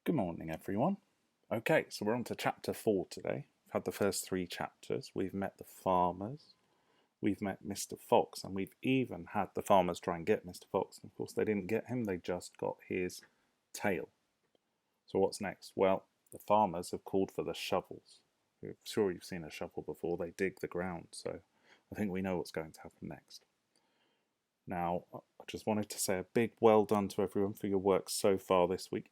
Good morning, everyone. Okay, so we're on to chapter 4 today. We've had the first 3 chapters. We've met the farmers, we've met Mr. Fox, and we've even had the farmers try and get Mr. Fox. And of course, they didn't get him, they just got his tail. So what's next? Well, the farmers have called for the shovels. I'm sure you've seen a shovel before. They dig the ground, so I think we know what's going to happen next. Now, I just wanted to say a big well done to everyone for your work so far this week.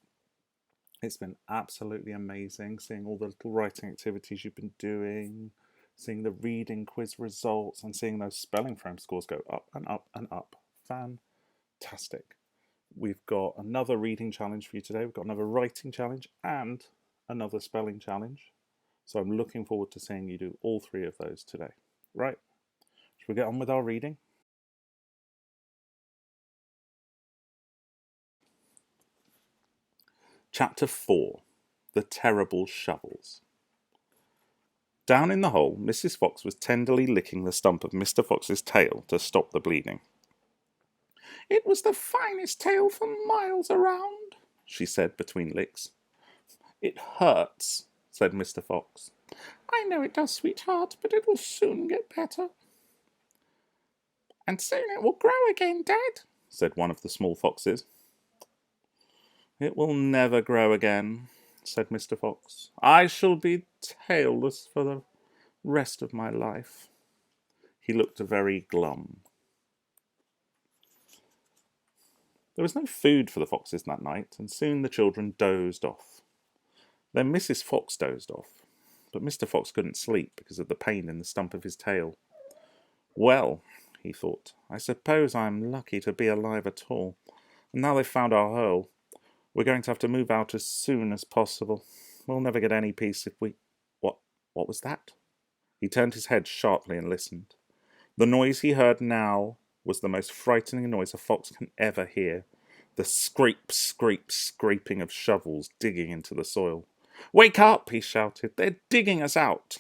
It's been absolutely amazing seeing all the little writing activities you've been doing, seeing the reading quiz results, and seeing those spelling frame scores go up and up and up. Fantastic. We've got another reading challenge for you today. We've got another writing challenge and another spelling challenge. So I'm looking forward to seeing you do all 3 of those today. Right, should we get on with our reading? Chapter 4, The Terrible Shovels. Down in the hole, Mrs. Fox was tenderly licking the stump of Mr. Fox's tail to stop the bleeding. "It was the finest tail for miles around," she said between licks. "It hurts," said Mr. Fox. "I know it does, sweetheart, but it will soon get better." "And soon it will grow again, Dad," said one of the small foxes. "It will never grow again," said Mr. Fox. "I shall be tailless for the rest of my life." He looked very glum. There was no food for the foxes that night, and soon the children dozed off. Then Mrs. Fox dozed off, but Mr. Fox couldn't sleep because of the pain in the stump of his tail. "Well," he thought, "I suppose I'm lucky to be alive at all, and now they've found our hole, we're going to have to move out as soon as possible. We'll never get any peace if we—" What was that? He turned his head sharply and listened. The noise he heard now was the most frightening noise a fox can ever hear. The scrape, scrape, scraping of shovels digging into the soil. "Wake up!" he shouted. "They're digging us out!"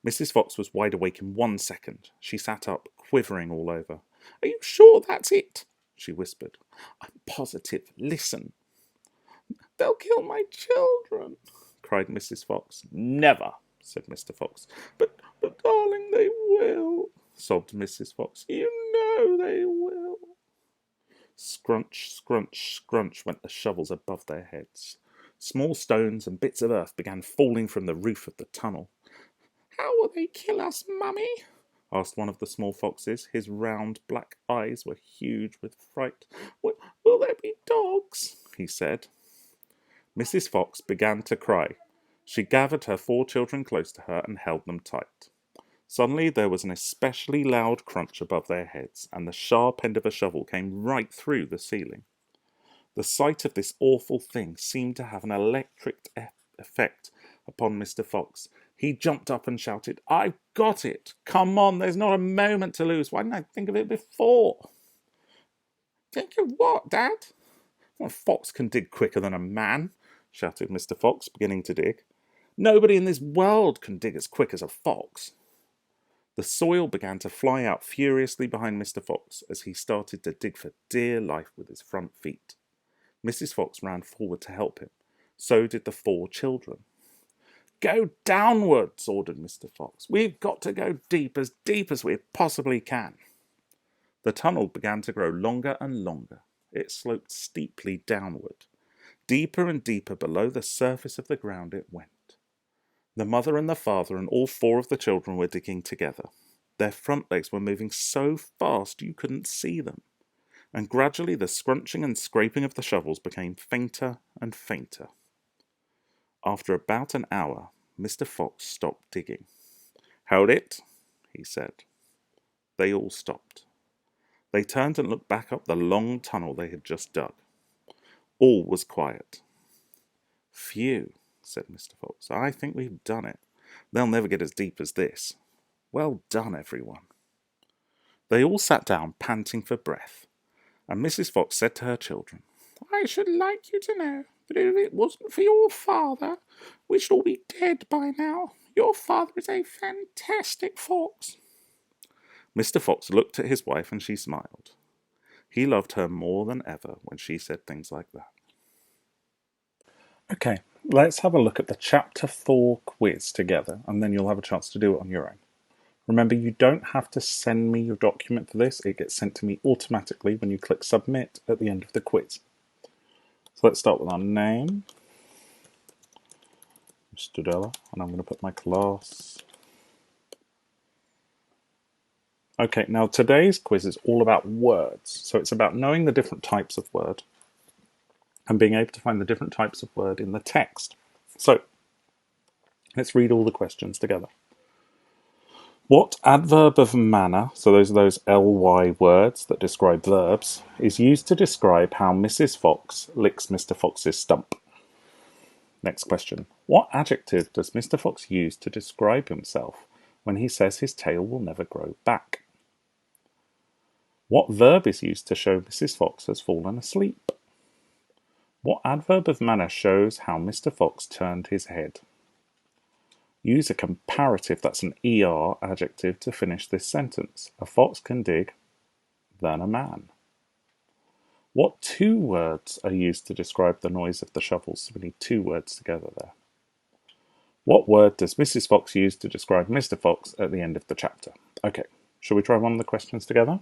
Mrs. Fox was wide awake in 1 second. She sat up, quivering all over. "Are you sure that's it?" she whispered. "I'm positive. Listen." "They'll kill my children," cried Mrs. Fox. "Never," said Mr. Fox. But darling, they will," sobbed Mrs. Fox. "You know they will." Scrunch, scrunch, scrunch went the shovels above their heads. Small stones and bits of earth began falling from the roof of the tunnel. "How will they kill us, Mummy?" asked one of the small foxes. His round black eyes were huge with fright. Will there be dogs?" he said. Mrs. Fox began to cry. She gathered her 4 children close to her and held them tight. Suddenly there was an especially loud crunch above their heads, and the sharp end of a shovel came right through the ceiling. The sight of this awful thing seemed to have an electric effect upon Mr. Fox. He jumped up and shouted, "I've got it! Come on, there's not a moment to lose. Why didn't I think of it before?" "Think of what, Dad?" "A fox can dig quicker than a man," shouted Mr. Fox, beginning to dig. "Nobody in this world can dig as quick as a fox." The soil began to fly out furiously behind Mr. Fox as he started to dig for dear life with his front feet. Mrs. Fox ran forward to help him. So did the 4 children. "Go downwards," ordered Mr. Fox. "We've got to go deep as we possibly can." The tunnel began to grow longer and longer. It sloped steeply downward. Deeper and deeper below the surface of the ground it went. The mother and the father and all 4 of the children were digging together. Their front legs were moving so fast you couldn't see them, and gradually the scrunching and scraping of the shovels became fainter and fainter. After about an hour, Mr. Fox stopped digging. "Hold it," he said. They all stopped. They turned and looked back up the long tunnel they had just dug. All was quiet. "Phew," said Mr. Fox. "I think we've done it. They'll never get as deep as this. Well done, everyone." They all sat down, panting for breath, and Mrs. Fox said to her children, "I should like you to know that if it wasn't for your father, we should all be dead by now. Your father is a fantastic fox." Mr. Fox looked at his wife and she smiled. He loved her more than ever when she said things like that. Okay, let's have a look at the Chapter 4 quiz together, and then you'll have a chance to do it on your own. Remember, you don't have to send me your document for this. It gets sent to me automatically when you click Submit at the end of the quiz. So let's start with our name, Mr. Della, and I'm going to put my class. Okay, now today's quiz is all about words. So it's about knowing the different types of word and being able to find the different types of word in the text. So let's read all the questions together. What adverb of manner, so those are those ly words that describe verbs, is used to describe how Mrs. Fox licks Mr. Fox's stump? Next question. What adjective does Mr. Fox use to describe himself when he says his tail will never grow back? What verb is used to show Mrs. Fox has fallen asleep? What adverb of manner shows how Mr. Fox turned his head? Use a comparative, that's an ER adjective, to finish this sentence. A fox can dig than a man. What two words are used to describe the noise of the shovels? So we need two words together there. What word does Mrs. Fox use to describe Mr. Fox at the end of the chapter? Okay, shall we try one of the questions together?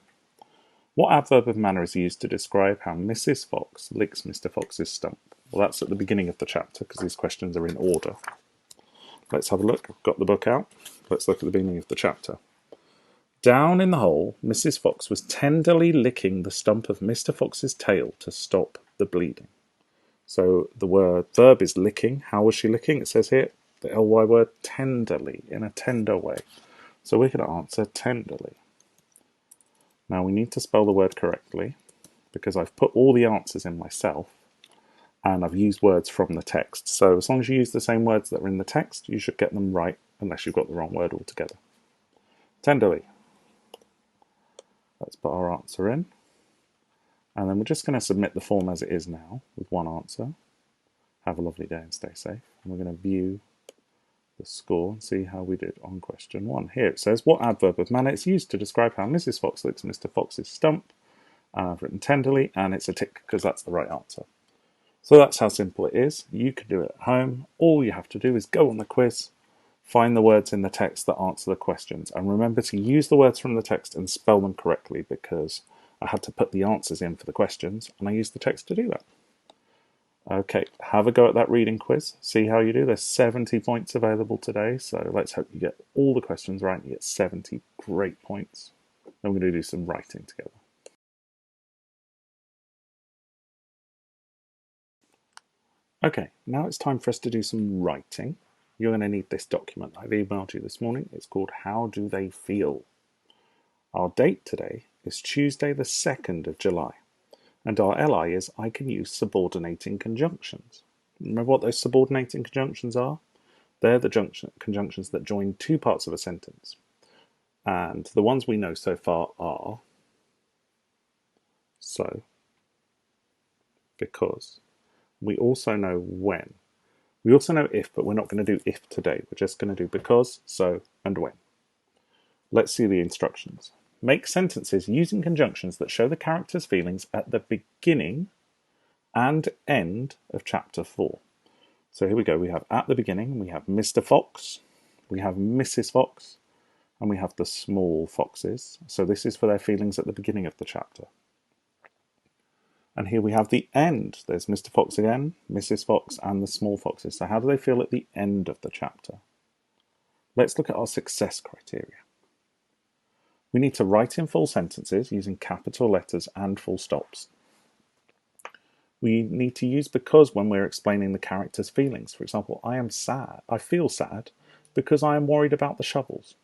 What adverb of manner is used to describe how Mrs. Fox licks Mr. Fox's stump? Well, that's at the beginning of the chapter because these questions are in order. Let's have a look. I've got the book out. Let's look at the beginning of the chapter. Down in the hole, Mrs. Fox was tenderly licking the stump of Mr. Fox's tail to stop the bleeding. So the verb is licking. How was she licking? It says here, the ly word, tenderly, in a tender way. So we're going to answer tenderly. Now we need to spell the word correctly because I've put all the answers in myself and I've used words from the text. So as long as you use the same words that are in the text, you should get them right unless you've got the wrong word altogether. Tenderly. Let's put our answer in. And then we're just going to submit the form as it is now with one answer. Have a lovely day and stay safe. And we're going to view the score and see how we did on question 1. Here it says, what adverb of manner is used to describe how Mrs. Fox licks Mr. Fox's stump? And I've written tenderly, and it's a tick because that's the right answer. So that's how simple it is. You can do it at home. All you have to do is go on the quiz, find the words in the text that answer the questions, and remember to use the words from the text and spell them correctly because I had to put the answers in for the questions and I used the text to do that. Okay, have a go at that reading quiz. See how you do. There's 70 points available today, so let's hope you get all the questions right and you get 70 great points. Then we're going to do some writing together. Okay, now it's time for us to do some writing. You're going to need this document I've emailed you this morning. It's called How Do They Feel? Our date today is Tuesday the 2nd of July. And our LI is I can use subordinating conjunctions. Remember what those subordinating conjunctions are? They're the conjunctions that join two parts of a sentence. And the ones we know so far are so, because. We also know when. We also know if, but we're not going to do if today. We're just going to do because, so, and when. Let's see the instructions. Make sentences using conjunctions that show the character's feelings at the beginning and end of chapter 4. So here we go. We have at the beginning, we have Mr. Fox, we have Mrs. Fox, and we have the small foxes. So this is for their feelings at the beginning of the chapter. And here we have the end. There's Mr. Fox again, Mrs. Fox, and the small foxes. So how do they feel at the end of the chapter? Let's look at our success criteria. We need to write in full sentences using capital letters and full stops. We need to use because when we're explaining the character's feelings. For example, I am sad. I feel sad because I am worried about the shovels.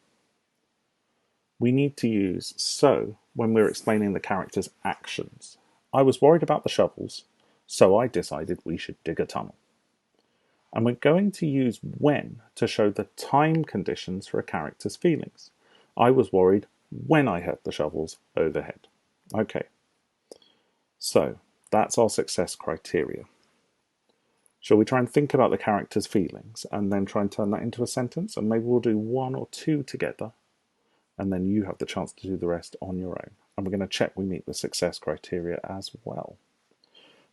We need to use so when we're explaining the character's actions. I was worried about the shovels, so I decided we should dig a tunnel. And we're going to use when to show the time conditions for a character's feelings. I was worried when I heard the shovels overhead. Okay, so that's our success criteria. Shall we try and think about the character's feelings and then try and turn that into a sentence? And maybe we'll do one or two together and then you have the chance to do the rest on your own. And we're going to check we meet the success criteria as well.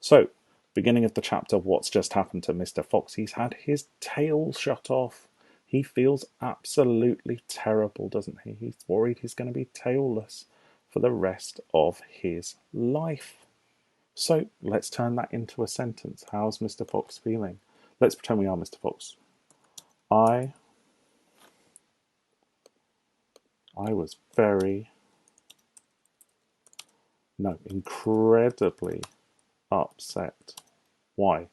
So Beginning of the chapter, what's just happened to Mr. Fox? He's had his tail shut off. He feels absolutely terrible, doesn't he? He's worried he's going to be tailless for the rest of his life. So let's turn that into a sentence. How's Mr. Fox feeling? Let's pretend we are Mr. Fox. I was incredibly upset. Why?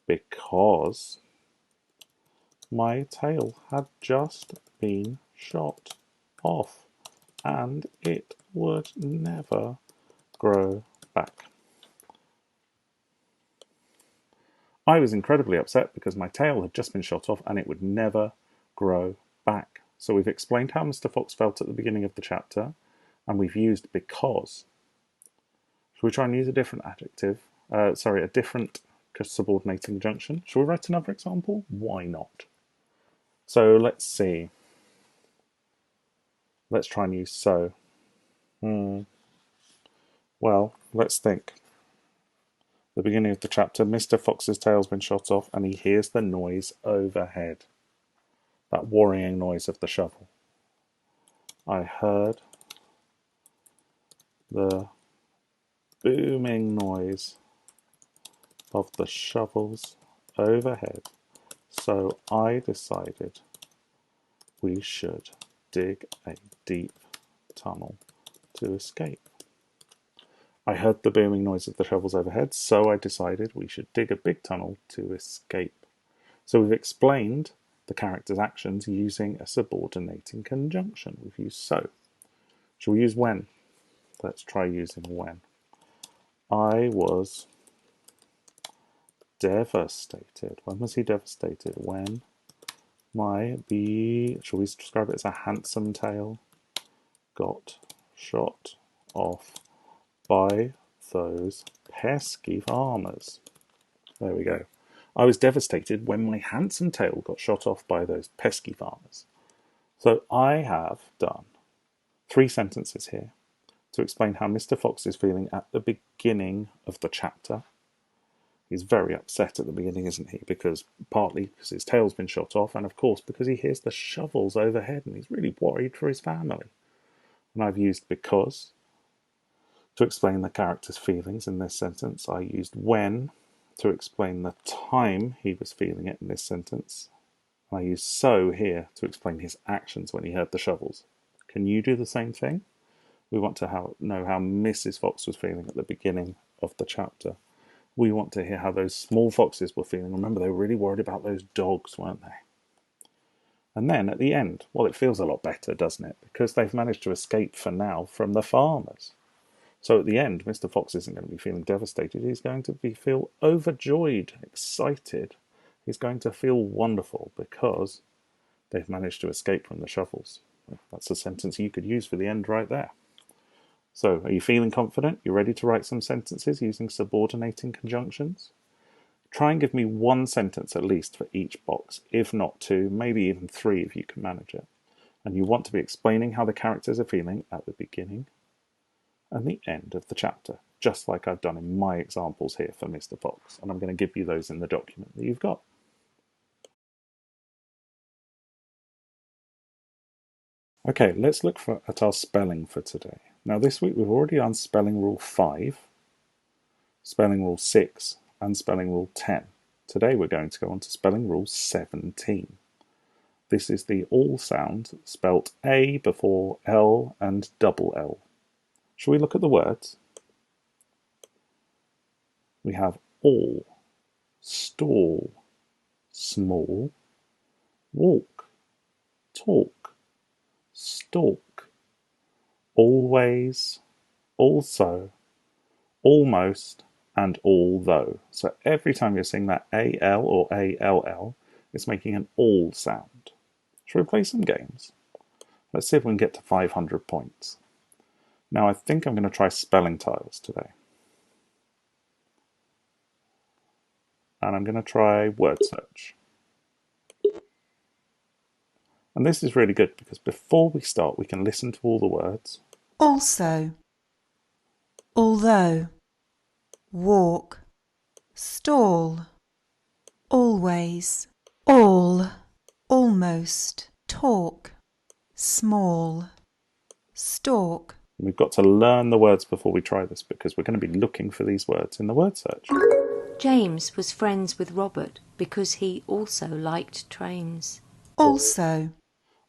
Because my tail had just been shot off and it would never grow back. I was incredibly upset because my tail had just been shot off and it would never grow back. So we've explained how Mr. Fox felt at the beginning of the chapter, and we've used because. Shall we try and use a different adjective? A different subordinating conjunction. Shall we write another example? Why not? So let's see. Let's try and use so. Well, let's think. The beginning of the chapter, Mr. Fox's tail's been shot off and he hears the noise overhead. That worrying noise of the shovel. I heard the booming noise of the shovels overhead, so I decided we should dig a deep tunnel to escape. I heard the booming noise of the shovels overhead, so I decided we should dig a big tunnel to escape. So we've explained the character's actions using a subordinating conjunction. We've used so. Shall we use when? Let's try using when. I was devastated. When was he devastated? When shall we describe it as a handsome tail, got shot off by those pesky farmers. There we go. I was devastated when my handsome tail got shot off by those pesky farmers. So I have done 3 sentences here to explain how Mr. Fox is feeling at the beginning of the chapter. He's very upset at the beginning, isn't he? Partly because his tail's been shot off, and of course because he hears the shovels overhead and he's really worried for his family. And I've used because to explain the character's feelings in this sentence. I used when to explain the time he was feeling it in this sentence. I used so here to explain his actions when he heard the shovels. Can you do the same thing? We want to know how Mrs. Fox was feeling at the beginning of the chapter. We want to hear how those small foxes were feeling. Remember, they were really worried about those dogs, weren't they? And then at the end, well, it feels a lot better, doesn't it? Because they've managed to escape for now from the farmers. So at the end, Mr. Fox isn't going to be feeling devastated. He's going to feel overjoyed, excited. He's going to feel wonderful because they've managed to escape from the shovels. That's a sentence you could use for the end right there. So, are you feeling confident? You ready to write some sentences using subordinating conjunctions? Try and give me 1 sentence at least for each box, if not 2, maybe even 3 if you can manage it. And you want to be explaining how the characters are feeling at the beginning and the end of the chapter, just like I've done in my examples here for Mr. Fox. And I'm going to give you those in the document that you've got. Okay, let's look at our spelling for today. Now this week we've already done spelling rule 5, spelling rule 6 and spelling rule 10. Today we're going to go on to spelling rule 17. This is the all sound spelt A before L and double L. Shall we look at the words? We have all, stall, small, walk, talk, stalk, always, also, almost, and although. So every time you're seeing that AL or ALL, it's making an all sound. Shall we play some games? Let's see if we can get to 500 points. Now I think I'm going to try spelling tiles today. And I'm going to try word search. And this is really good because before we start we can listen to all the words. Also, although, walk, stall, always, all, almost, talk, small, stalk, We've got to learn the words before we try this because we're going to be looking for these words in the word search. James was friends with Robert because he also liked trains. also,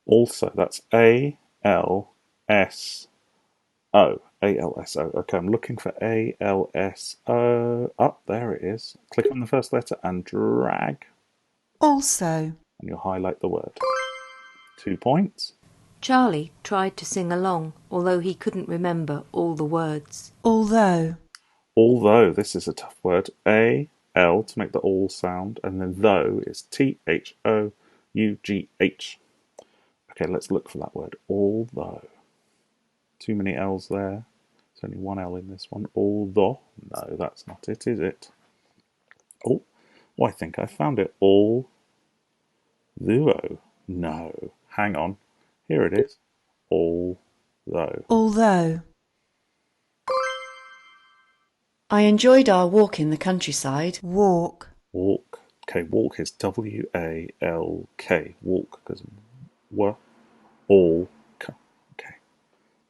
Also, that's A-L-S-O. A-L-S-O. Okay, I'm looking for A-L-S-O. Up, there it is. Click on the first letter and drag, also, and you'll highlight the word. 2 points. Charlie tried to sing along, although he couldn't remember all the words. although, Although, this is a tough word. A-L to make the all sound, and then though is T-H-O-U-G-H. Okay, let's look for that word. Although. Too many L's there. There's only one L in this one. Although. No, that's not it, is it? Oh, I think I found it. All. Duo. No. Hang on. Here it is. Although. although, I enjoyed our walk in the countryside. walk, Walk. Okay, walk is W-A-L-K. Walk, because all. Okay,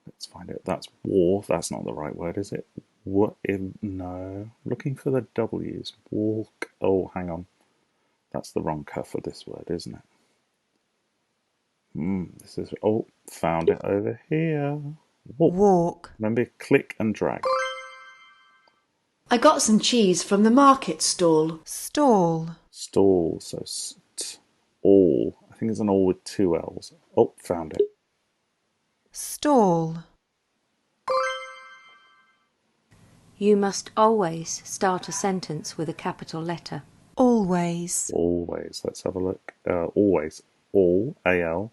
let's find it. That's war. That's not the right word, is it? No. Looking for the W's. Walk. Oh, hang on. That's the wrong K for this word, isn't it? This is. Oh, found it over here. Walk. walk, Remember, click and drag. I got some cheese from the market stall. stall, Stall. So all. I think it's an all with 2 L's. Oh, found it. stall, You must always start a sentence with a capital letter. always, Always. Let's have a look. Always. All. A-L.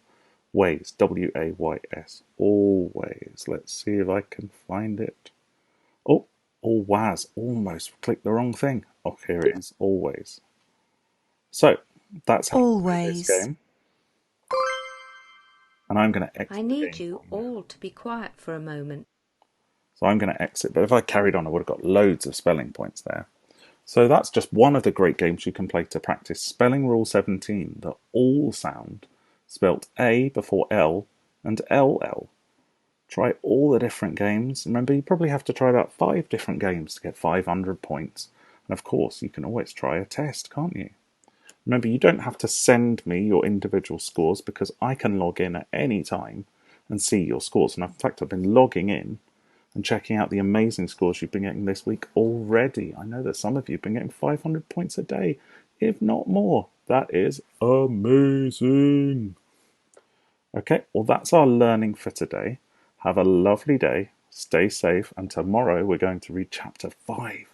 Ways. W-A-Y-S. Always. Let's see if I can find it. Oh, always. Almost clicked the wrong thing. Oh, here it is. Always. So, that's how to play this always, game. And I'm going to exit I the need game you now. all to be quiet for a moment. So I'm going to exit. But if I carried on, I would have got loads of spelling points there. So that's just one of the great games you can play to practice spelling rule 17, the all sound, spelt A before L and LL. Try all the different games. Remember, you probably have to try about 5 different games to get 500 points. And of course, you can always try a test, can't you? Remember, you don't have to send me your individual scores because I can log in at any time and see your scores. And in fact, I've been logging in and checking out the amazing scores you've been getting this week already. I know that some of you have been getting 500 points a day, if not more. That is amazing. Okay, well, that's our learning for today. Have a lovely day, stay safe, and tomorrow we're going to read chapter 5.